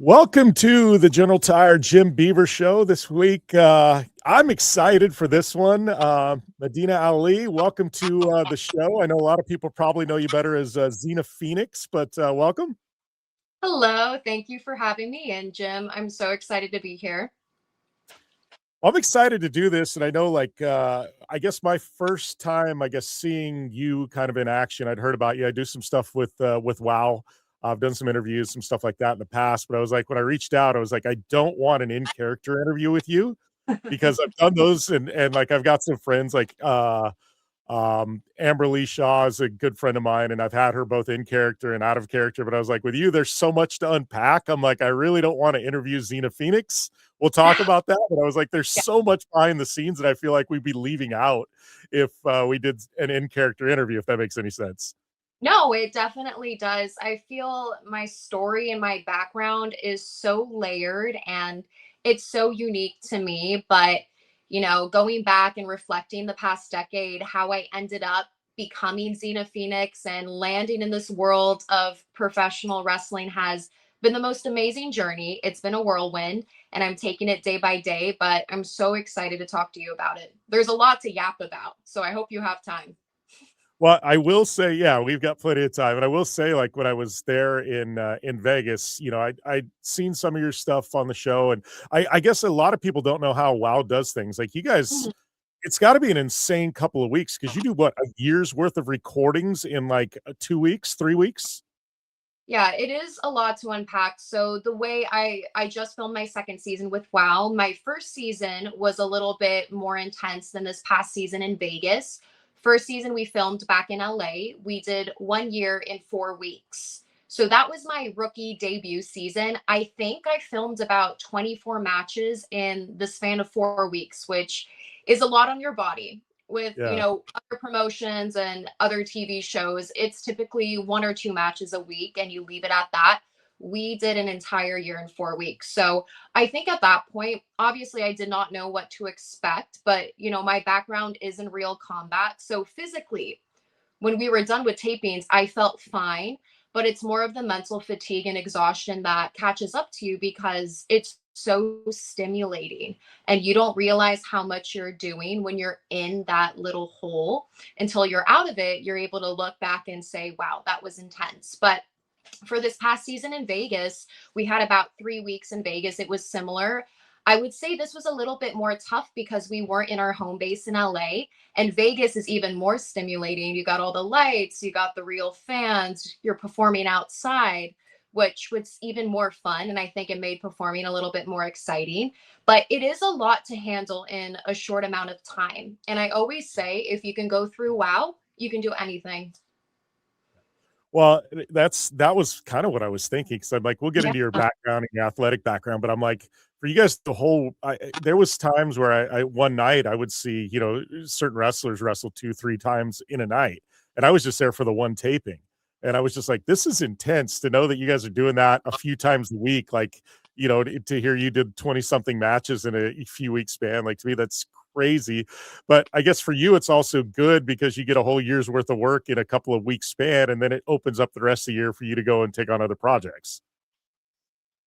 Welcome to the General Tire Jim Beaver Show this week. I'm excited for this one. Medina Ali, welcome to the show. I know a lot of people probably know you better as Xena Phoenix, but welcome. Hello, thank you for having me. And Jim, I'm so excited to be here. I'm excited to do this, and I know, I guess my first time, seeing you kind of in action. I'd heard about you. I do some stuff with WoW. I've done some interviews, some stuff like that in the past. But I was like, when I reached out, I was like, I don't want an in character interview with you because I've done those, and like I've got some friends like Amber Lee Shaw is a good friend of mine, and I've had her both in character and out of character. But I was like, with you, there's so much to unpack. I'm like, I really don't want to interview Xena Phoenix. We'll talk about that. But I was like, there's Yeah. so much behind the scenes that I feel like we'd be leaving out if we did an in character interview, if that makes any sense. No, it definitely does. I feel my story and my background is so layered and it's so unique to me. But, going back and reflecting the past decade, how I ended up becoming Xena Phoenix and landing in this world of professional wrestling has been the most amazing journey. It's been a whirlwind and I'm taking it day by day, but I'm so excited to talk to you about it. There's a lot to yap about, so I hope you have time. Well, I will say, yeah, we've got plenty of time, and I will say, like when I was there in Vegas, I'd seen some of your stuff on the show, and I guess a lot of people don't know how WoW does things. Like you guys, it's got to be an insane couple of weeks because you do what, a year's worth of recordings in like 2 weeks, 3 weeks. Yeah, it is a lot to unpack. So the way I just filmed my second season with WoW, my first season was a little bit more intense than this past season in Vegas. First season we filmed back in LA. We did 1 year in 4 weeks. So that was my rookie debut season. I think I filmed about 24 matches in the span of 4 weeks, which is a lot on your body with Yeah. other promotions and other TV shows. It's typically one or two matches a week and you leave it at that. We did an entire year in 4 weeks. So I think at that point, obviously I did not know what to expect, but my background is in real combat. So physically, when we were done with tapings, I felt fine, but it's more of the mental fatigue and exhaustion that catches up to you because it's so stimulating and you don't realize how much you're doing when you're in that little hole until you're out of it. You're able to look back and say, wow, that was intense. But for this past season in Vegas, we had about 3 weeks in Vegas. It was similar. I would say this was a little bit more tough because we weren't in our home base in LA. And Vegas is even more stimulating. You got all the lights, you got the real fans, you're performing outside, which was even more fun. And I think it made performing a little bit more exciting. But it is a lot to handle in a short amount of time. And I always say, if you can go through WoW, you can do anything. Well, that was kind of what I was thinking because I'm like, we'll get Yeah. into your background and your athletic background, but I'm like, for you guys, there was times where I one night I would see, certain wrestlers wrestle 2, 3 times in a night, and I was just there for the one taping, and I was just like, this is intense to know that you guys are doing that a few times a week, like, to hear you did 20 something matches in a few weeks span, like to me, that's crazy. But I guess for you, it's also good because you get a whole year's worth of work in a couple of weeks span, and then it opens up the rest of the year for you to go and take on other projects.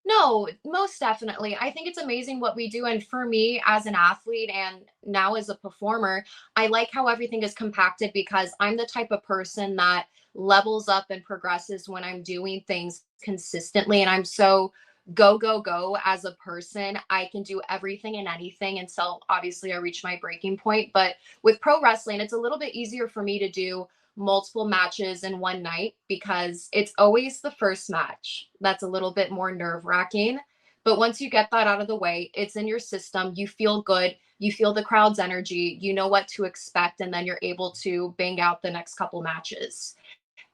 No, most definitely. I think it's amazing what we do. And for me, as an athlete and now as a performer, I like how everything is compacted because I'm the type of person that levels up and progresses when I'm doing things consistently. And I'm so go, go, go as a person. I can do everything and anything until obviously I reach my breaking point. But with pro wrestling, it's a little bit easier for me to do multiple matches in one night because it's always the first match that's a little bit more nerve wracking. But once you get that out of the way, it's in your system. You feel good. You feel the crowd's energy. You know what to expect. And then you're able to bang out the next couple matches.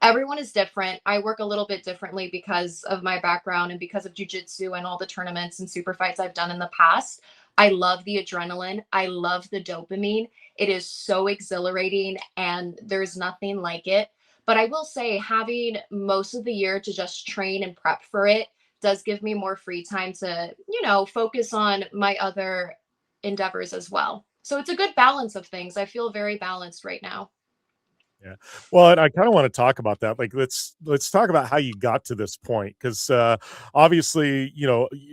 Everyone is different. I work a little bit differently because of my background and because of jujitsu and all the tournaments and super fights I've done in the past. I love the adrenaline. I love the dopamine. It is so exhilarating and there's nothing like it. But I will say, having most of the year to just train and prep for it does give me more free time to, focus on my other endeavors as well. So it's a good balance of things. I feel very balanced right now. Yeah. Well, and I kind of want to talk about that. Like, let's talk about how you got to this point, because obviously,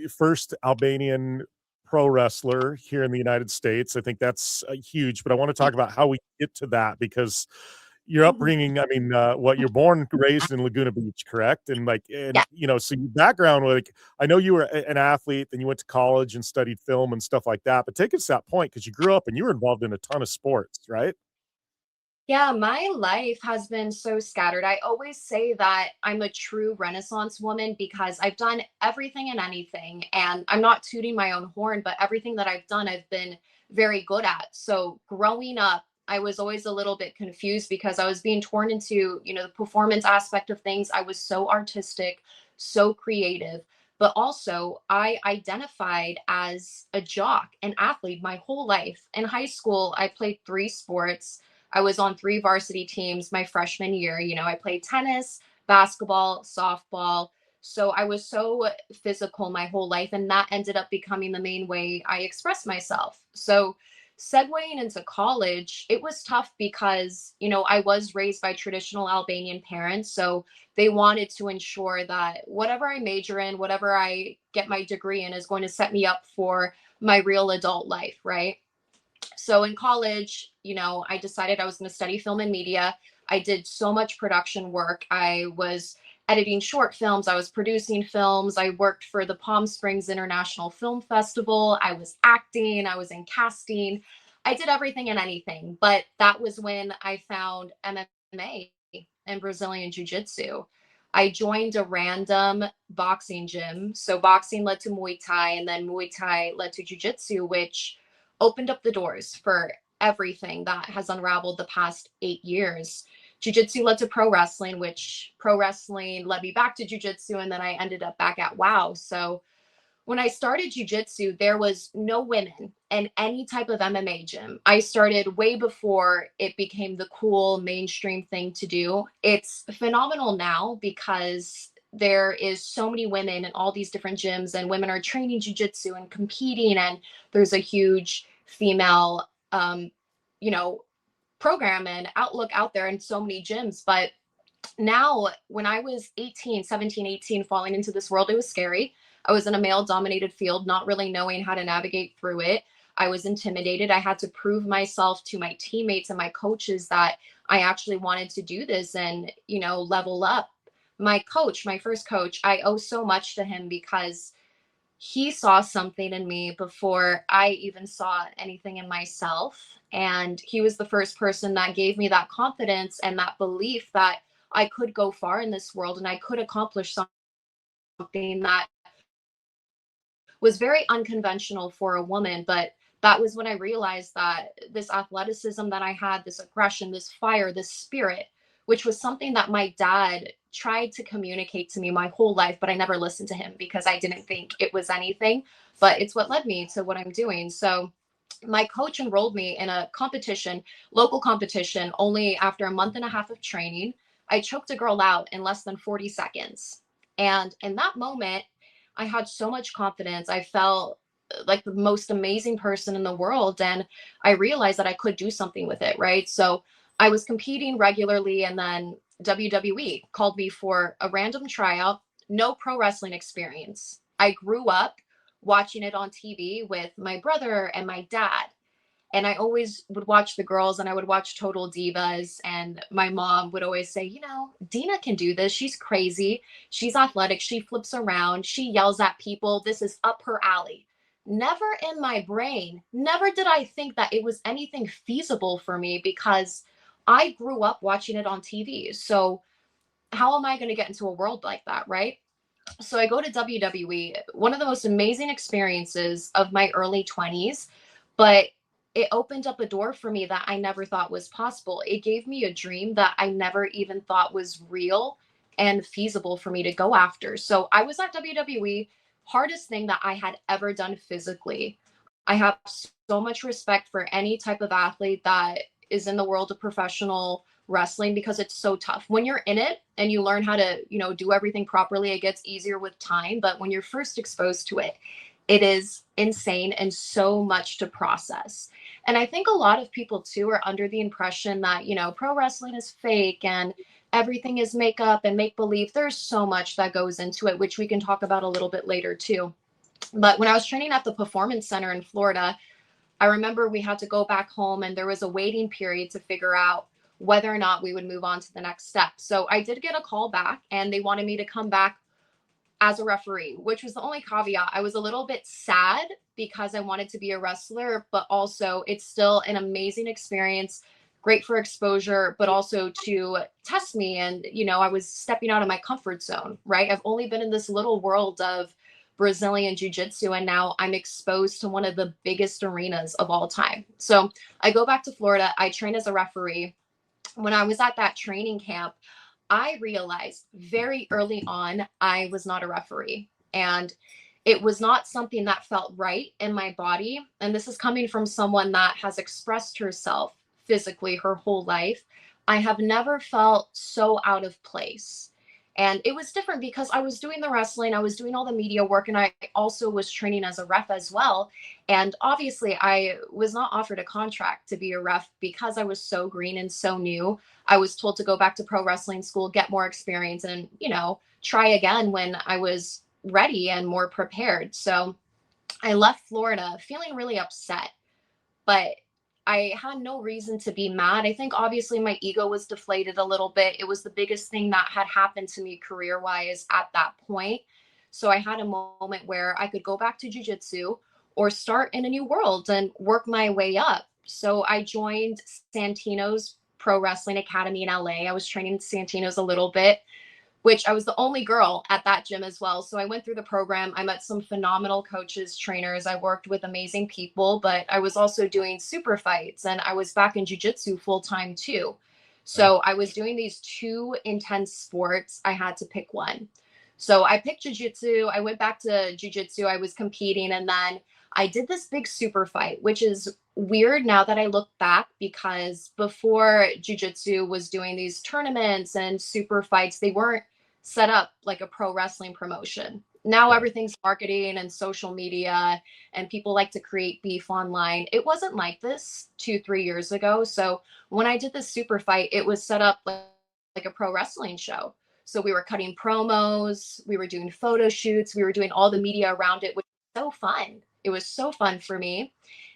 first Albanian pro wrestler here in the United States. I think that's huge. But I want to talk about how we get to that, because your upbringing. I mean, what you're born, raised in Laguna Beach, correct? And like, Yeah. so your background, like, I know you were an athlete, then you went to college and studied film and stuff like that. But take us to that point, because you grew up and you were involved in a ton of sports, right? Yeah, my life has been so scattered. I always say that I'm a true Renaissance woman because I've done everything and anything. And I'm not tooting my own horn, but everything that I've done, I've been very good at. So growing up, I was always a little bit confused because I was being torn into, the performance aspect of things. I was so artistic, so creative, but also I identified as a jock, an athlete my whole life. In high school, I played three sports. I was on three varsity teams my freshman year. I played tennis, basketball, softball. So I was so physical my whole life. And that ended up becoming the main way I expressed myself. So segueing into college, it was tough because, I was raised by traditional Albanian parents. So they wanted to ensure that whatever I major in, whatever I get my degree in, is going to set me up for my real adult life, right? So in college, I decided I was going to study film and media. I did so much production work. I was editing short films, I was producing films, I worked for the Palm Springs International Film Festival, I was acting, I was in casting. I did everything and anything. But that was when I found MMA and Brazilian Jiu-Jitsu. I joined a random boxing gym. So boxing led to Muay Thai, and then Muay Thai led to Jiu-Jitsu, which opened up the doors for everything that has unraveled the past 8 years. Jiu-Jitsu led to pro wrestling, which pro wrestling led me back to jiu-jitsu, and then I ended up back at WOW. So when I started jiu-jitsu, there was no women in any type of MMA gym. I started way before it became the cool mainstream thing to do. It's phenomenal now because there is so many women in all these different gyms, and women are training jiu-jitsu and competing, and there's a huge female you know program and outlook out there in so many gyms. But now, when I was 18, 17, 18, falling into this world, it was scary. I was in a male dominated field, not really knowing how to navigate through it. I was intimidated. I had to prove myself to my teammates and my coaches that I actually wanted to do this and, level up. My coach, my first coach, I owe so much to him because he saw something in me before I even saw anything in myself. And he was the first person that gave me that confidence and that belief that I could go far in this world and I could accomplish something that was very unconventional for a woman. But that was when I realized that this athleticism that I had, this aggression, this fire, this spirit, which was something that my dad tried to communicate to me my whole life, but I never listened to him because I didn't think it was anything. But it's what led me to what I'm doing. So my coach enrolled me in a competition, local competition, only after a month and a half of training. I choked a girl out in less than 40 seconds. And in that moment, I had so much confidence. I felt like the most amazing person in the world. And I realized that I could do something with it, right? So I was competing regularly, and then WWE called me for a random tryout, no pro wrestling experience. I grew up watching it on TV with my brother and my dad. And I always would watch the girls and I would watch Total Divas. And my mom would always say, Dina can do this. She's crazy. She's athletic. She flips around. She yells at people. This is up her alley. Never in my brain, never did I think that it was anything feasible for me because I grew up watching it on TV. So, how am I going to get into a world like that? Right. So I go to WWE, one of the most amazing experiences of my early 20s, but it opened up a door for me that I never thought was possible. It gave me a dream that I never even thought was real and feasible for me to go after. So I was at WWE, hardest thing that I had ever done physically. I have so much respect for any type of athlete that is in the world of professional wrestling because it's so tough. When you're in it and you learn how to, do everything properly, it gets easier with time. But when you're first exposed to it, it is insane and so much to process. And I think a lot of people too are under the impression that, pro wrestling is fake and everything is makeup and make believe. There's so much that goes into it, which we can talk about a little bit later too. But when I was training at the Performance Center in Florida, I remember we had to go back home and there was a waiting period to figure out whether or not we would move on to the next step. So I did get a call back and they wanted me to come back as a referee, which was the only caveat. I was a little bit sad because I wanted to be a wrestler, but also it's still an amazing experience, great for exposure, but also to test me. And, I was stepping out of my comfort zone, right? I've only been in this little world of Brazilian Jiu-Jitsu, and now I'm exposed to one of the biggest arenas of all time. So I go back to Florida. I train as a referee. When I was at that training camp, I realized very early on I was not a referee. And it was not something that felt right in my body. And this is coming from someone that has expressed herself physically her whole life. I have never felt so out of place. And it was different because I was doing the wrestling, I was doing all the media work, and I also was training as a ref as well. And obviously, I was not offered a contract to be a ref because I was so green and so new. I was told to go back to pro wrestling school, get more experience, and, try again when I was ready and more prepared. So I left Florida feeling really upset, but I had no reason to be mad. I think obviously my ego was deflated a little bit. It was the biggest thing that had happened to me career wise at that point. So I had a moment where I could go back to jujitsu or start in a new world and work my way up. So I joined Santino's Pro Wrestling Academy in LA. I was training at Santino's a little bit, which I was the only girl at that gym as well. So I went through the program. I met some phenomenal coaches, trainers. I worked with amazing people, but I was also doing super fights and I was back in jujitsu full time too. So I was doing these two intense sports. I had to pick one. So I picked jujitsu. I went back to jujitsu. I was competing and then I did this big super fight, which is weird now that I look back because before jiu-jitsu was doing these tournaments and super fights, they weren't set up like a pro wrestling promotion. Now Yeah. everything's marketing and social media and people like to create beef online. It wasn't like this 2-3 years ago. So when I did this super fight, it was set up like a pro wrestling show. So we were cutting promos, we were doing photo shoots, we were doing all the media around it, which was so fun. It was so fun for me.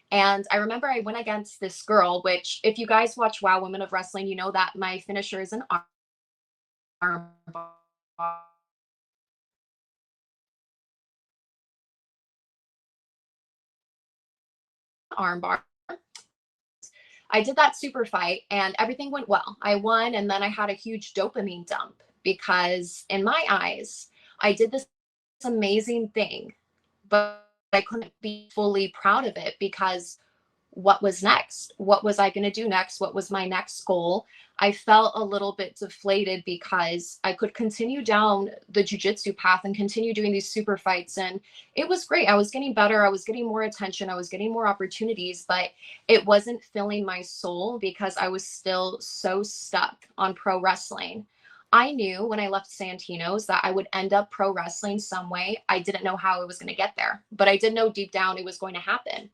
And I remember I went against this girl, which if you guys watch Wow Women of Wrestling, you know that my finisher is an arm armbar. I did that super fight and everything went well. I won and then I had a huge dopamine dump because in my eyes, I did this amazing thing, but I couldn't be fully proud of it because what was next? What was I going to do next? What was my next goal? I felt a little bit deflated because I could continue down the jujitsu path and continue doing these super fights. And it was great. I was getting better. I was getting more attention. I was getting more opportunities, but it wasn't filling my soul because I was still so stuck on pro wrestling. I knew when I left Santino's that I would end up pro wrestling some way. I didn't know how I was going to get there, but I did know deep down it was going to happen.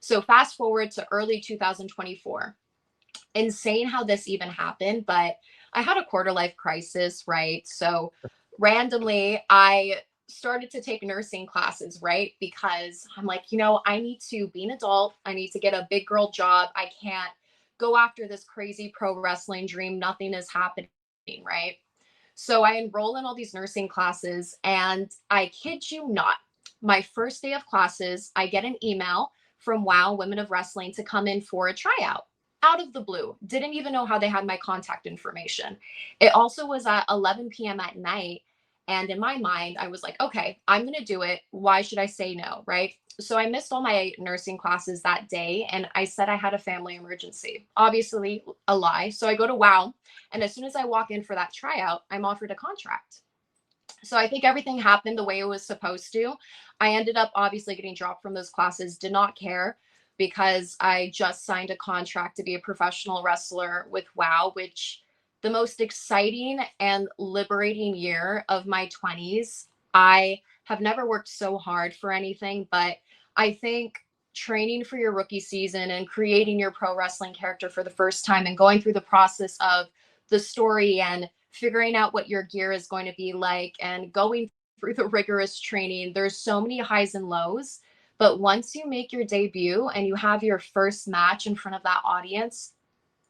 So fast forward to early 2024. Insane how this even happened, but I had a quarter life crisis, right? So randomly, I started to take nursing classes, right? Because I'm like, I need to be an adult. I need to get a big girl job. I can't go after this crazy pro wrestling dream. Nothing is happening, right? So I enroll in all these nursing classes, and I kid you not, my first day of classes, I get an email from Wow Women of Wrestling to come in for a tryout out of the blue. Didn't even know how they had my contact information. It also was at 11 p.m. at night. And in my mind, I was like, okay, I'm going to do it. Why should I say no? Right. So I missed all my nursing classes that day. And I said I had a family emergency. Obviously, a lie. So I go to Wow. And as soon as I walk in for that tryout, I'm offered a contract. So I think everything happened the way it was supposed to. I ended up obviously getting dropped from those classes, did not care because I just signed a contract to be a professional wrestler with WoW, which the most exciting and liberating year of my 20s. I have never worked so hard for anything, but I think training for your rookie season and creating your pro wrestling character for the first time and going through the process of the story and figuring out what your gear is going to be like and going through the rigorous training. There's so many highs and lows. But once you make your debut and you have your first match in front of that audience,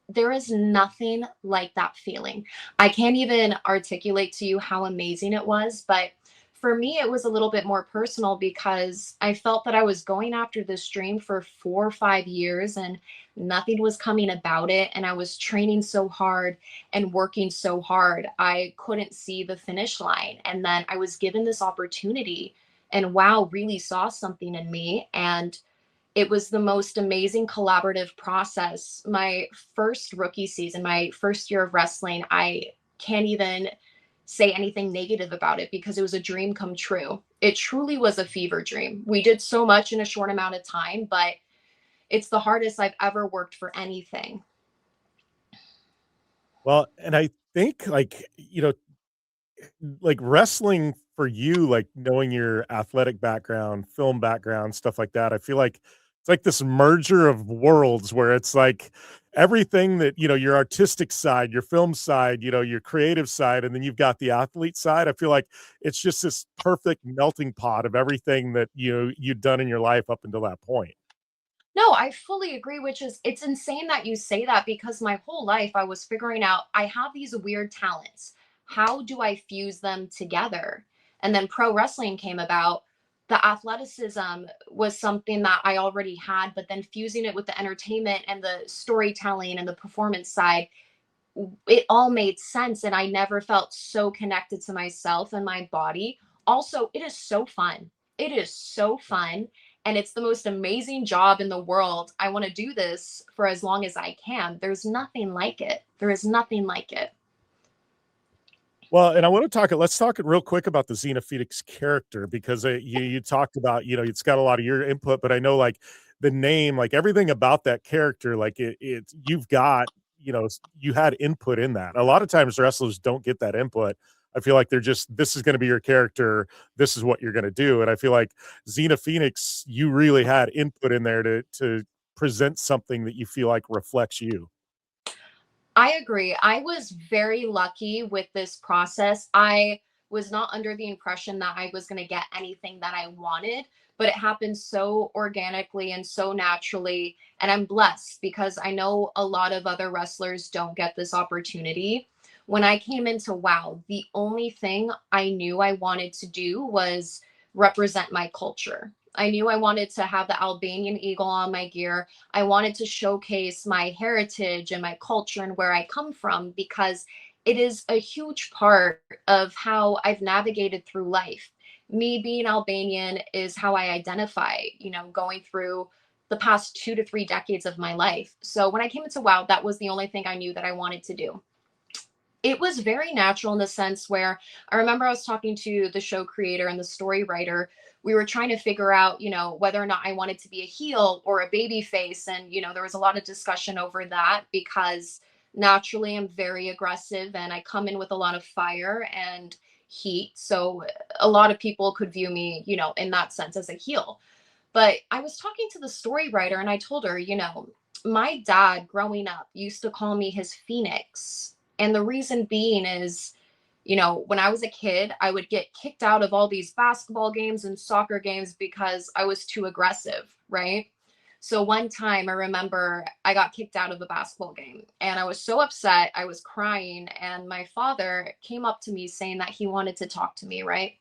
there is nothing like that feeling. I can't even articulate to you how amazing it was, but for me, it was a little bit more personal because I felt that I was going after this dream for 4 or 5 years and nothing was coming about it. And I was training so hard and working so hard. I couldn't see the finish line. And then I was given this opportunity, and WoW really saw something in me. And it was the most amazing collaborative process. My first rookie season, my first year of wrestling, I can't even say anything negative about it because it was a dream come true. It truly was a fever dream. We did so much in a short amount of time, but it's the hardest I've ever worked for anything. Well, and I think like, like wrestling for you, like knowing your athletic background, film background, stuff like that, I feel like it's like this merger of worlds where it's like everything that, your artistic side, your film side, your creative side, and then you've got the athlete side. I feel like it's just this perfect melting pot of everything that you've done in your life up until that point. No, I fully agree, which is it's insane that you say that because my whole life I was figuring out I have these weird talents. How do I fuse them together? And then pro wrestling came about. The athleticism was something that I already had, but then fusing it with the entertainment and the storytelling and the performance side, it all made sense. And I never felt so connected to myself and my body. Also, it is so fun. It is so fun. And it's the most amazing job in the world. I want to do this for as long as I can. There's nothing like it. There is nothing like it. Well, and I want to let's talk real quick about the Xena Phoenix character because you talked about, it's got a lot of your input, but I know like the name, like everything about that character, like you've got, you had input in that. A lot of times wrestlers don't get that input. I feel like they're just, this is going to be your character. This is what you're going to do. And I feel like Xena Phoenix, you really had input in there to present something that you feel like reflects you. I agree. I was very lucky with this process. I was not under the impression that I was going to get anything that I wanted, but it happened so organically and so naturally. And I'm blessed because I know a lot of other wrestlers don't get this opportunity. When I came into WoW, the only thing I knew I wanted to do was represent my culture. I knew I wanted to have the Albanian eagle on my gear. I wanted to showcase my heritage and my culture and where I come from because it is a huge part of how I've navigated through life. Me being Albanian is how I identify, going through the past 2 to 3 decades of my life. So when I came into WoW, that was the only thing I knew that I wanted to do. It was very natural in the sense where I remember I was talking to the show creator and the story writer. We were trying to figure out, whether or not I wanted to be a heel or a baby face. And, there was a lot of discussion over that because naturally I'm very aggressive and I come in with a lot of fire and heat. So a lot of people could view me, in that sense as a heel. But I was talking to the story writer and I told her, my dad growing up used to call me his phoenix. And the reason being is, when I was a kid, I would get kicked out of all these basketball games and soccer games because I was too aggressive, right? So one time I remember I got kicked out of a basketball game and I was so upset. I was crying and my father came up to me saying that he wanted to talk to me, right?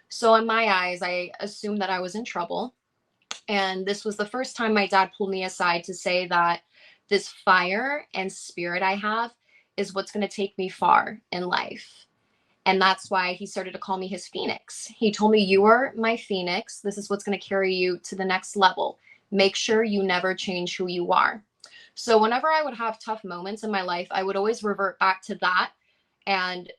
So in my eyes, I assumed that I was in trouble. And this was the first time my dad pulled me aside to say that this fire and spirit I have is what's going to take me far in life. And that's why he started to call me his phoenix. He told me, "You are my phoenix. This is what's going to carry you to the next level. Make sure you never change who you are." So whenever I would have tough moments in my life, I would always revert back to that. And,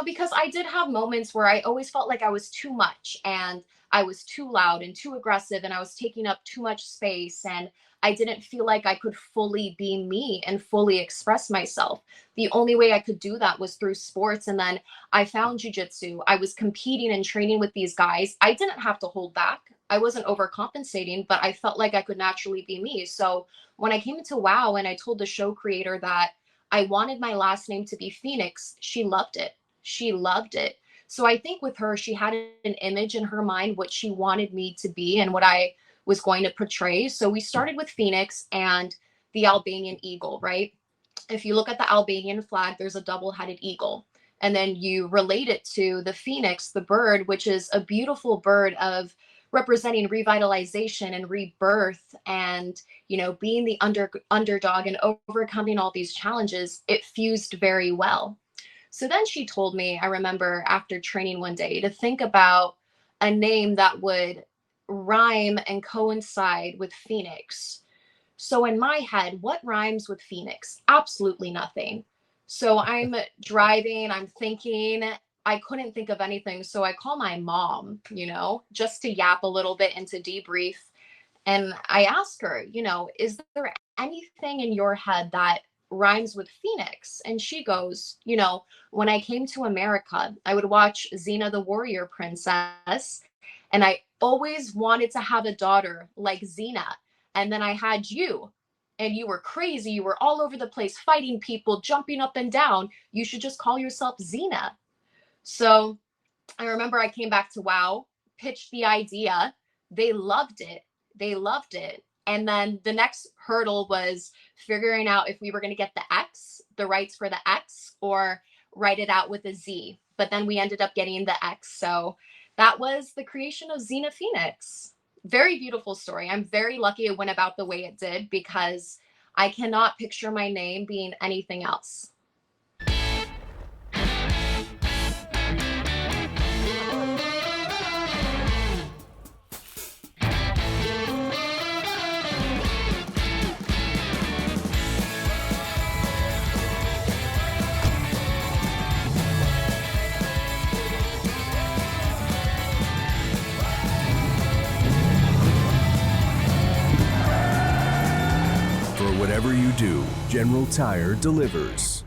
because I did have moments where I always felt like I was too much and I was too loud and too aggressive and I was taking up too much space, and I didn't feel like I could fully be me and fully express myself. The only way I could do that was through sports. And then I found jujitsu. I was competing and training with these guys. I didn't have to hold back. I wasn't overcompensating, but I felt like I could naturally be me. So when I came into WoW and I told the show creator that I wanted my last name to be Phoenix, she loved it. She loved it. So I think with her, she had an image in her mind what she wanted me to be and what I was going to portray. So we started with Phoenix and the Albanian eagle, right? If you look at the Albanian flag, there's a double-headed eagle. And then you relate it to the phoenix, the bird, which is a beautiful bird of representing revitalization and rebirth and, you know, being the underdog and overcoming all these challenges. It fused very well. So then she told me, I remember after training one day, to think about a name that would rhyme and coincide with Phoenix. So in my head, what rhymes with Phoenix? Absolutely nothing. So I'm driving, I'm thinking, I couldn't think of anything. So I call my mom, you know, just to yap a little bit and to debrief. And I ask her, you know, is there anything in your head that rhymes with Phoenix? And she goes, you know, when I came to America, I would watch Xena the Warrior Princess, and I always wanted to have a daughter like Xena. And then I had you, and you were crazy. You were all over the place, fighting people, jumping up and down. You should just call yourself Xena. So I remember I came back to WoW, pitched the idea. They loved it. They loved it. And then the next hurdle was figuring out if we were going to get the X, the rights for the X, or write it out with a Z. But then we ended up getting the X. So that was the creation of Xena Phoenix. Very beautiful story. I'm very lucky it went about the way it did because I cannot picture my name being anything else. Whatever you do, General Tire delivers.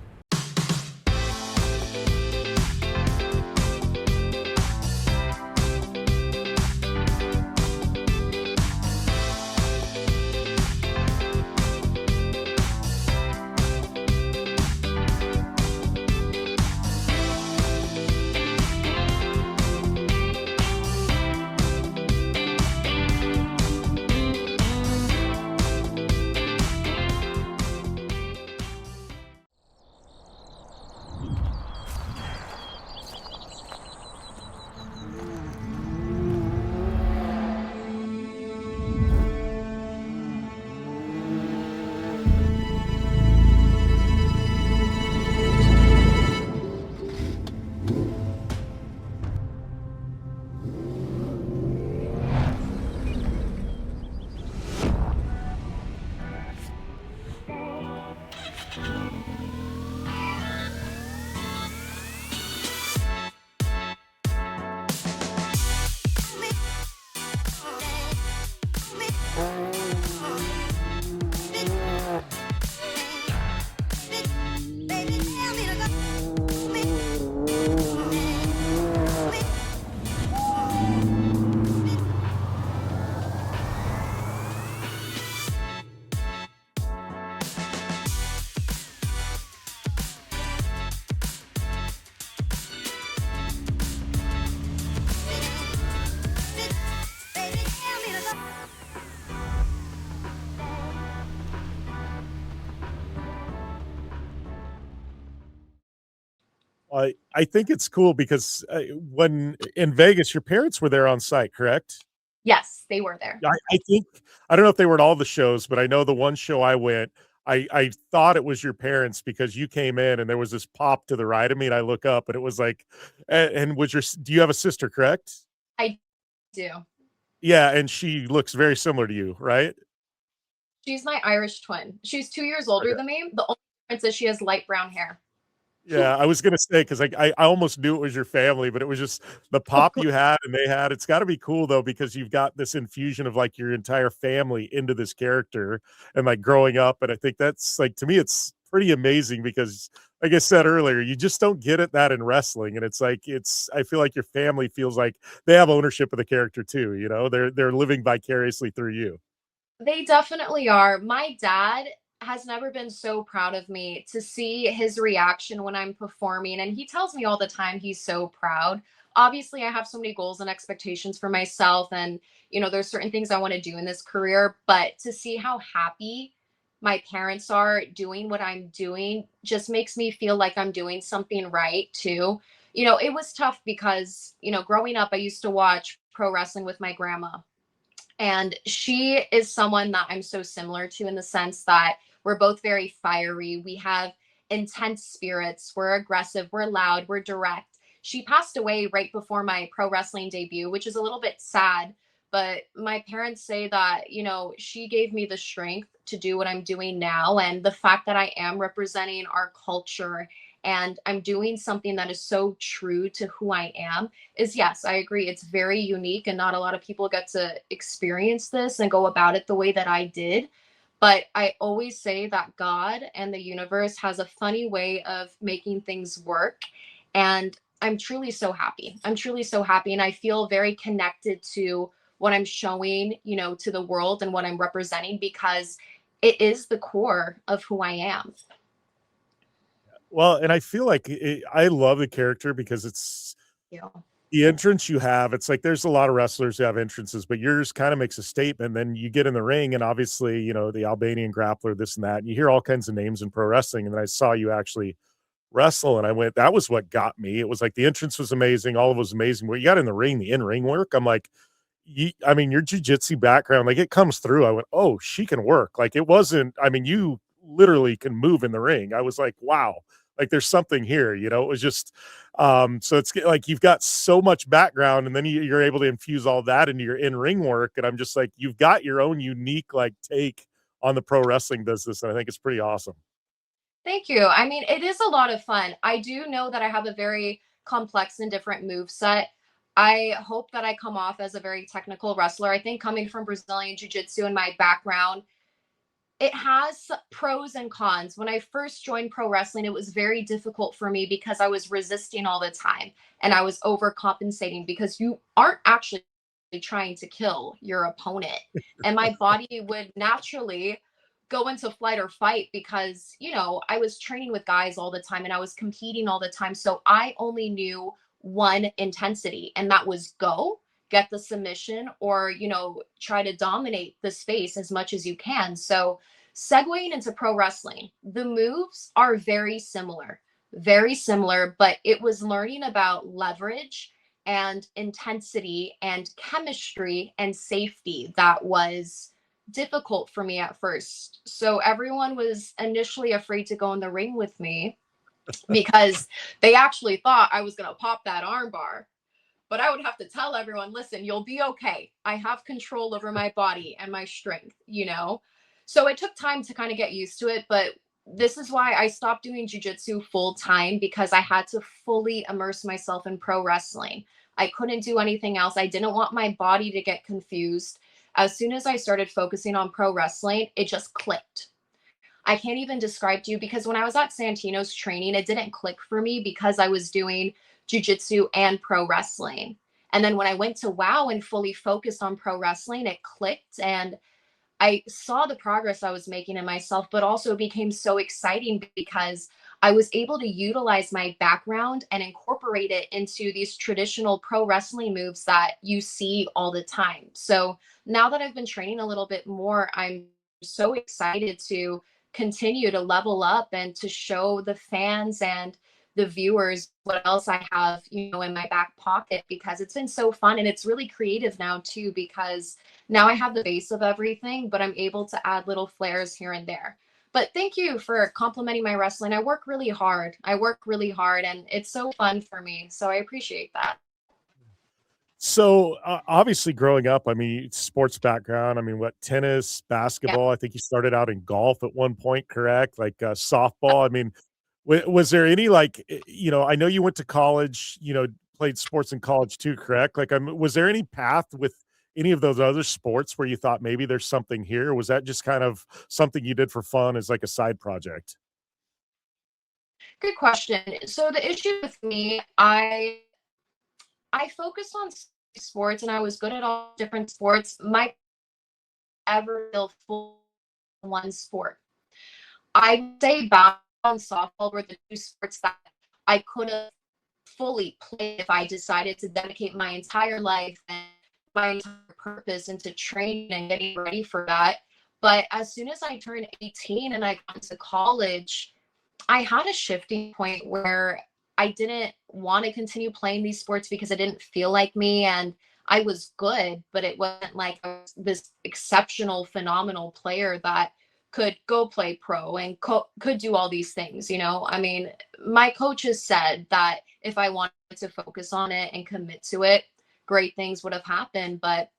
I think it's cool because when in Vegas, your parents were there on site, correct? Yes, they were there. I think I don't know if they were at all the shows, but I know the one show I went, I thought it was your parents because you came in and there was this pop to the right of me, and I look up and it was like, and was your do you have a sister, correct? I do. Yeah, and she looks very similar to you, right? She's my Irish twin. She's 2 years older Okay. than me. The only difference is she has light brown hair. Yeah, I was gonna say because I almost knew it was your family, but it was just the pop you had and they had. It's got to be cool though because you've got this infusion of like your entire family into this character and like growing up. And I think that's like to me, it's pretty amazing because, like I said earlier, you just don't get it that in wrestling. And it's like it's. I feel like your family feels like they have ownership of the character too. You know, they're living vicariously through you. They definitely are. My dad has never been so proud of me to see his reaction when I'm performing. And he tells me all the time he's so proud. Obviously, I have so many goals and expectations for myself. And, there's certain things I want to do in this career. But to see how happy my parents are doing what I'm doing just makes me feel like I'm doing something right, too. It was tough because, growing up, I used to watch pro wrestling with my grandma. And she is someone that I'm so similar to in the sense that we're both very fiery. We have intense spirits. We're aggressive. We're loud. We're direct. She passed away right before my pro wrestling debut, which is a little bit sad. But my parents say that, she gave me the strength to do what I'm doing now. And the fact that I am representing our culture and I'm doing something that is so true to who I am is yes, I agree. It's very unique and not a lot of people get to experience this and go about it the way that I did. But I always say that God and the universe has a funny way of making things work. And I'm truly so happy. I'm truly so happy. And I feel very connected to what I'm showing, to the world and what I'm representing because it is the core of who I am. Well, and I feel like I love the character because it's Yeah. the entrance you have. It's like there's a lot of wrestlers who have entrances, but yours kind of makes a statement. Then you get in the ring, and obviously, the Albanian grappler, this and that. And you hear all kinds of names in pro wrestling. And then I saw you actually wrestle, and I went, that was what got me. It was like the entrance was amazing, all of it was amazing. What you got in the ring, the in-ring work, I'm like, I mean, your jujitsu background, like it comes through. I went, oh, she can work. Like it wasn't, I mean, you literally can move in the ring. I was like, wow, like there's something here, it was just, so it's like you've got so much background and then you're able to infuse all that into your in-ring work. And I'm just like, you've got your own unique like take on the pro wrestling business. And I think it's pretty awesome. Thank you. I mean, it is a lot of fun. I do know that I have a very complex and different move set. I hope that I come off as a very technical wrestler. I think coming from Brazilian Jiu-Jitsu and my background, it has pros and cons. When I first joined pro wrestling, it was very difficult for me because I was resisting all the time and I was overcompensating because you aren't actually trying to kill your opponent. And my body would naturally go into flight or fight because, I was training with guys all the time and I was competing all the time. So I only knew one intensity, and that was go, get the submission, or, try to dominate the space as much as you can. So, segueing into pro wrestling, the moves are very similar, but it was learning about leverage and intensity and chemistry and safety that was difficult for me at first. So everyone was initially afraid to go in the ring with me because they actually thought I was going to pop that armbar. But I would have to tell everyone, listen, you'll be okay. I have control over my body and my strength. So it took time to kind of get used to it. But this is why I stopped doing jujitsu full time because I had to fully immerse myself in pro wrestling. I couldn't do anything else. I didn't want my body to get confused. As soon as I started focusing on pro wrestling, it just clicked. I can't even describe to you because when I was at Santino's training, it didn't click for me because I was doing jujitsu and pro wrestling. And then when I went to WoW and fully focused on pro wrestling, it clicked and I saw the progress I was making in myself, but also became so exciting because I was able to utilize my background and incorporate it into these traditional pro wrestling moves that you see all the time. So now that I've been training a little bit more, I'm so excited to continue to level up and to show the fans and the viewers what else I have, in my back pocket because it's been so fun and it's really creative now too because now I have the base of everything, but I'm able to add little flares here and there. But thank you for complimenting my wrestling. I work really hard. And it's so fun for me. So I appreciate that. So obviously growing up, I mean, sports background, I mean, what tennis, Yeah. basketball, I think you started out in golf at one point, correct? Like softball. I mean, Was there any like, I know you went to college, played sports in college too, correct? Like, was there any path with any of those other sports where you thought maybe there's something here? Or was that just kind of something you did for fun as like a side project? Good question. So the issue with me, I focused on sports and I was good at all different sports. My ever feel full in one sport. I would say basketball and softball were the two sports that I could have fully played if I decided to dedicate my entire life and my entire purpose into training and getting ready for that. But as soon as I turned 18 and I got to college, I had a shifting point where I didn't want to continue playing these sports because it didn't feel like me, and I was good, but it wasn't like I was this exceptional, phenomenal player that could go play pro and could do all these things. I mean, my coaches said that if I wanted to focus on it and commit to it, great things would have happened. But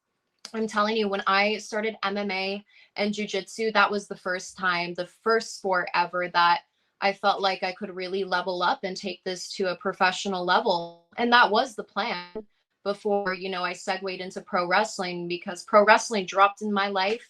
I'm telling you, when I started MMA and Jiu-Jitsu, that was the first time, the first sport ever that I felt like I could really level up and take this to a professional level. And that was the plan before, I segued into pro wrestling, because pro wrestling dropped in my life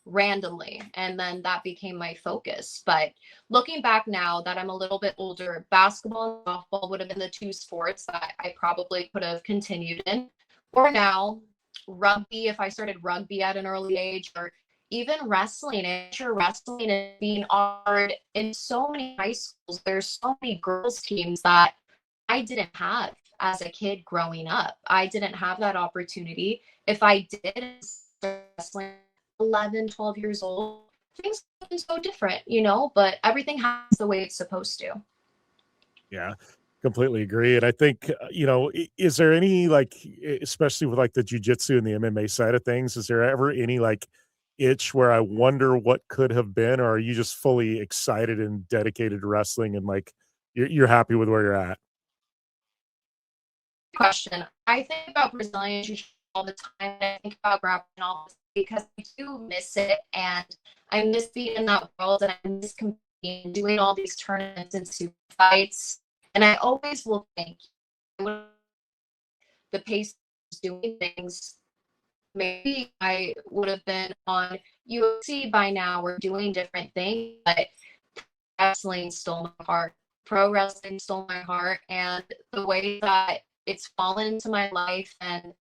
randomly. And then that became my focus. But looking back now that I'm a little bit older, basketball and softball would have been the two sports that I probably could have continued in. Or now, rugby, if I started rugby at an early age, or even wrestling. Amateur wrestling is being offered in so many high schools. There's so many girls teams that I didn't have as a kid growing up. I didn't have that opportunity. If I did wrestling 11, 12 years old, things would be so different, but everything happens the way it's supposed to. Yeah, completely agree. And I think, is there any like, especially with like the jujitsu and the MMA side of things, is there ever any like itch where I wonder what could have been, or are you just fully excited and dedicated to wrestling and like you're happy with where you're at? Question. I think about Brazilian Jiu-Jitsu all the time. I think about grappling all the time because I do miss it, and I miss being in that world, and I miss competing, doing all these tournaments and super fights. And I always will think the pace of doing things, maybe I would have been on UFC by now. We're doing different things, but wrestling stole my heart. Pro wrestling stole my heart, and the way that it's fallen into my life and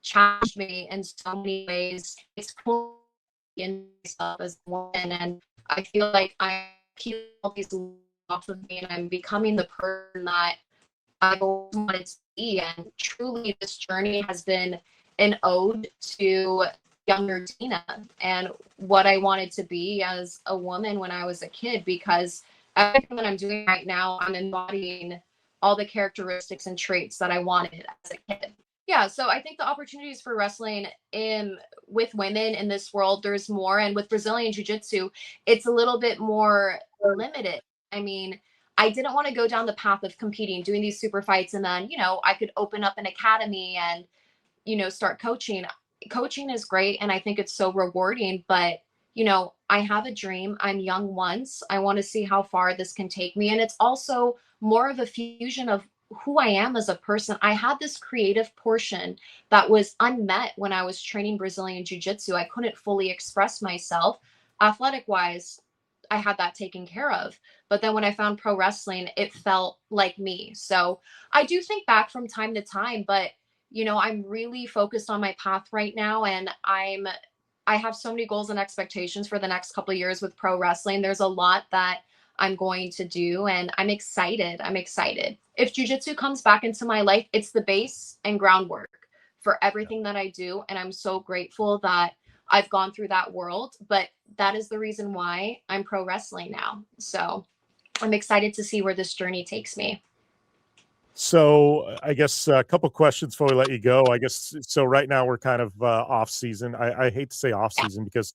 challenged me in so many ways. It's pulled me in myself as a woman, and I feel like I'm keeping all these off of me, and I'm becoming the person that I've always wanted to be. And truly, this journey has been an ode to younger Tina and what I wanted to be as a woman when I was a kid, because everything that I'm doing right now, I'm embodying all the characteristics and traits that I wanted as a kid. Yeah, so I think the opportunities for wrestling with women in this world, there's more. And with Brazilian Jiu-Jitsu, it's a little bit more limited. I mean, I didn't want to go down the path of competing, doing these super fights, and then, I could open up an academy and, start coaching. Coaching is great, and I think it's so rewarding, but I have a dream. I'm young once. I want to see how far this can take me. And it's also more of a fusion of who I am as a person. I had this creative portion that was unmet when I was training Brazilian Jiu-Jitsu. I couldn't fully express myself. Athletic wise, I had that taken care of. But then when I found pro wrestling, it felt like me. So I do think back from time to time, but I'm really focused on my path right now, and I have so many goals and expectations for the next couple of years with pro wrestling. There's a lot that I'm going to do, and I'm excited. I'm excited. If jiu-jitsu comes back into my life, it's the base and groundwork for everything that I do. And I'm so grateful that I've gone through that world, but that is the reason why I'm pro wrestling now. So I'm excited to see where this journey takes me. So I guess a couple questions before we let you go. I guess so. Right now we're kind of off season. I hate to say off season because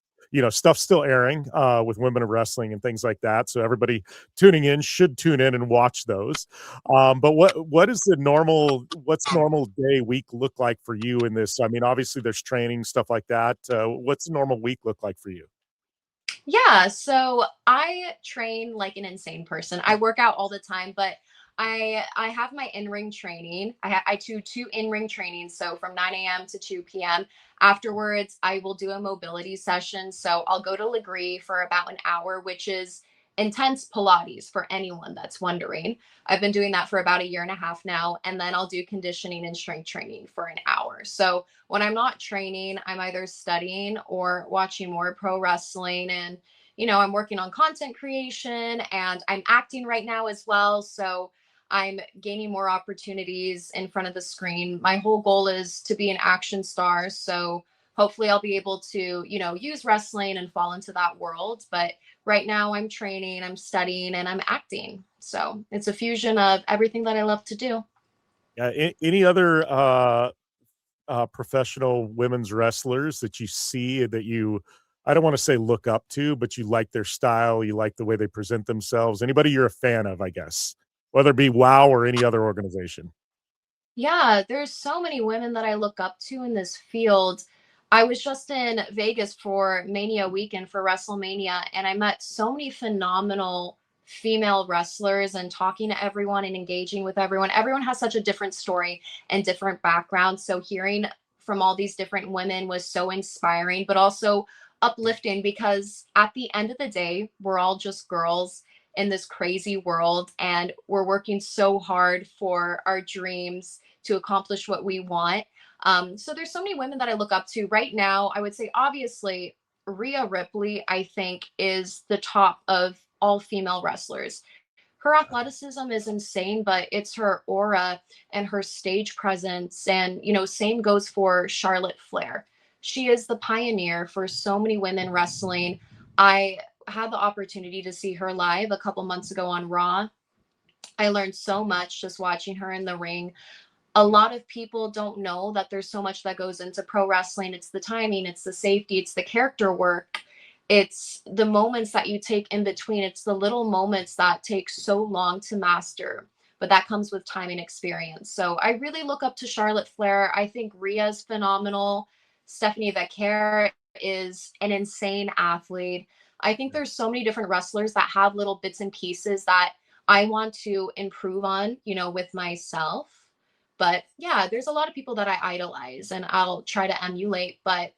stuff's still airing with Women of Wrestling and things like that. So everybody tuning in should tune in and watch those. But what is what's normal day week look like for you in this? I mean, obviously there's training stuff like that. What's a normal week look like for you? Yeah, so I train like an insane person. I work out all the time, but I have my in-ring training. I do two in-ring trainings, so from 9 a.m. to 2 p.m. Afterwards, I will do a mobility session. So I'll go to Legree for about an hour, which is intense Pilates for anyone that's wondering. I've been doing that for about a year and a half now, and then I'll do conditioning and strength training for an hour. So when I'm not training, I'm either studying or watching more pro wrestling. And, I'm working on content creation and I'm acting right now as well. So I'm gaining more opportunities in front of the screen. My whole goal is to be an action star. So hopefully I'll be able to, use wrestling and fall into that world. But right now I'm training, I'm studying, and I'm acting. So it's a fusion of everything that I love to do. Yeah. Any other professional women's wrestlers that you see that you, I don't want to say look up to, but you like their style, you like the way they present themselves? Anybody you're a fan of, I guess, whether it be WoW or any other organization? Yeah, there's so many women that I look up to in this field. I was just in Vegas for Mania weekend for WrestleMania, and I met so many phenomenal female wrestlers and talking to everyone and engaging with everyone. Everyone has such a different story and different background. So hearing from all these different women was so inspiring, but also uplifting because at the end of the day, we're all just girls in this crazy world and we're working so hard for our dreams to accomplish what we want. So there's so many women that I look up to right now. I would say obviously Rhea Ripley, I think, is the top of all female wrestlers. Her athleticism is insane, but it's her aura and her stage presence. And, same goes for Charlotte Flair. She is the pioneer for so many women wrestling. I had the opportunity to see her live a couple months ago on Raw. I learned so much just watching her in the ring. A lot of people don't know that there's so much that goes into pro wrestling. It's the timing, it's the safety, it's the character work, it's the moments that you take in between. It's the little moments that take so long to master, but that comes with time and experience. So I really look up to Charlotte Flair. I think Rhea's phenomenal. Stephanie Becker is an insane athlete. I think there's so many different wrestlers that have little bits and pieces that I want to improve on, with myself. But yeah, there's a lot of people that I idolize and I'll try to emulate. But,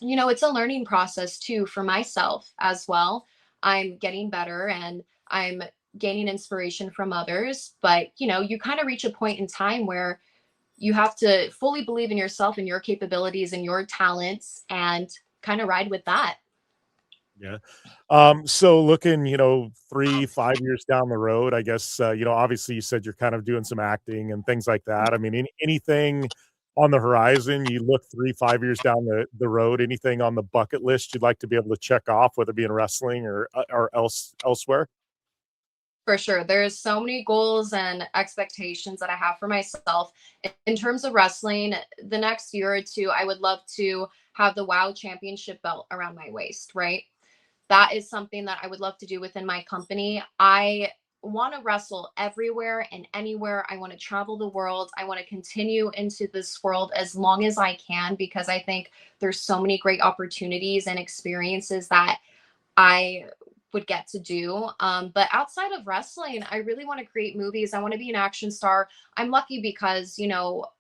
it's a learning process too for myself as well. I'm getting better and I'm gaining inspiration from others. But, you kind of reach a point in time where you have to fully believe in yourself and your capabilities and your talents and kind of ride with that. Yeah. So looking, 3, 5 years down the road, I guess, obviously you said you're kind of doing some acting and things like that. I mean, anything on the horizon, you look 3, 5 years down the road, anything on the bucket list you'd like to be able to check off, whether it be in wrestling or elsewhere? For sure. There's so many goals and expectations that I have for myself. In terms of wrestling, the next year or two, I would love to have the WOW championship belt around my waist, right? That is something that I would love to do within my company. I want to wrestle everywhere and anywhere. I want to travel the world. I want to continue into this world as long as I can because I think there's so many great opportunities and experiences that I would get to do. But outside of wrestling, I really want to create movies. I want to be an action star. I'm lucky because,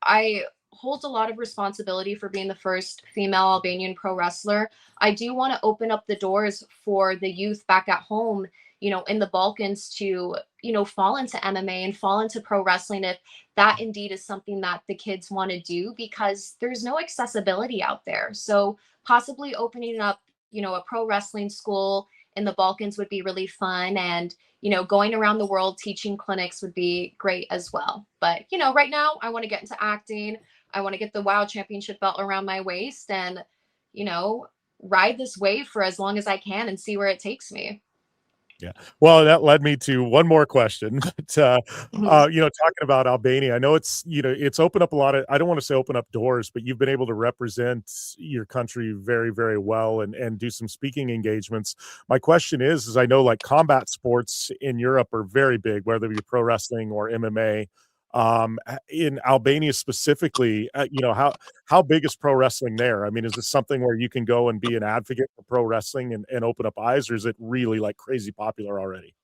I hold a lot of responsibility for being the first female Albanian pro wrestler. I do want to open up the doors for the youth back at home, in the Balkans to, fall into MMA and fall into pro wrestling if that indeed is something that the kids want to do because there's no accessibility out there. So possibly opening up, a pro wrestling school in the Balkans would be really fun. And, going around the world teaching clinics would be great as well. But, right now I want to get into acting. I want to get the WOW championship belt around my waist and, you know, ride this wave for as long as I can and see where it takes me. Yeah. Well, that led me to one more question. But, Mhm. talking about Albania, I know it's opened up a lot of, I don't want to say open up doors, but you've been able to represent your country very, very well and do some speaking engagements. My question is I know like combat sports in Europe are very big, whether it be pro wrestling or MMA. in Albania specifically, how big is pro wrestling there? I mean, is this something where you can go and be an advocate for pro wrestling and open up eyes, or is it really like crazy popular already?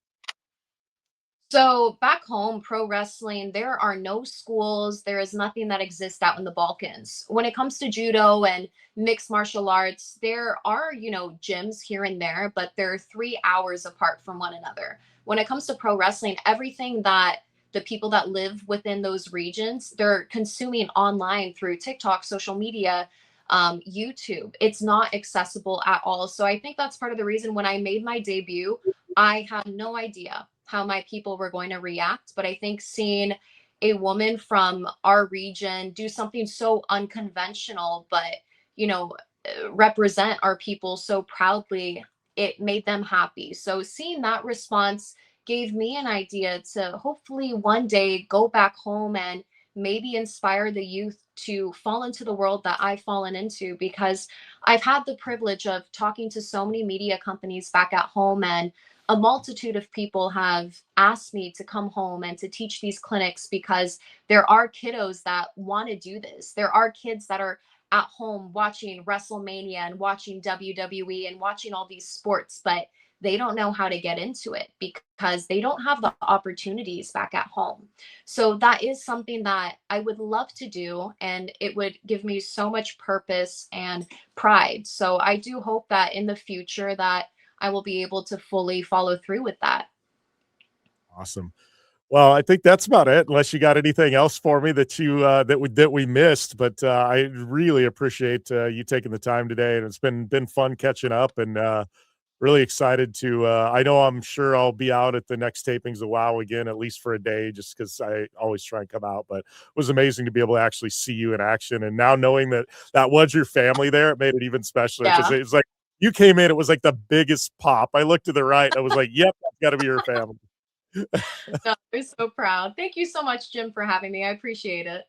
So back home, pro wrestling, there are no schools. There is nothing that exists out in the Balkans. When it comes to judo and mixed martial arts, there are, gyms here and there, but they're 3 hours apart from one another. When it comes to pro wrestling, everything that the people that live within those regions, they're consuming online through TikTok, social media, YouTube. It's not accessible at all. So I think that's part of the reason when I made my debut, I had no idea how my people were going to react. But I think seeing a woman from our region do something so unconventional, but, represent our people so proudly, it made them happy. So seeing that response gave me an idea to hopefully one day go back home and maybe inspire the youth to fall into the world that I've fallen into, because I've had the privilege of talking to so many media companies back at home, and a multitude of people have asked me to come home and to teach these clinics because there are kiddos that want to do this. There are kids that are at home watching WrestleMania and watching WWE and watching all these sports, but they don't know how to get into it because they don't have the opportunities back at home. So that is something that I would love to do, and it would give me so much purpose and pride. So I do hope that in the future that I will be able to fully follow through with that. Awesome. Well, I think that's about it, unless you got anything else for me that you that we missed. But I really appreciate you taking the time today, and it's been fun catching up, and really excited to. I know I'm sure I'll be out at the next tapings of WoW again, at least for a day, just because I always try and come out. But it was amazing to be able to actually see you in action, and now knowing that that was your family there, it made it even specialer because Yeah. it's like you came in, it was like the biggest pop. I looked to the right, and I was like, "Yep, that's got to be your family." No, I'm so proud. Thank you so much, Jim, for having me. I appreciate it.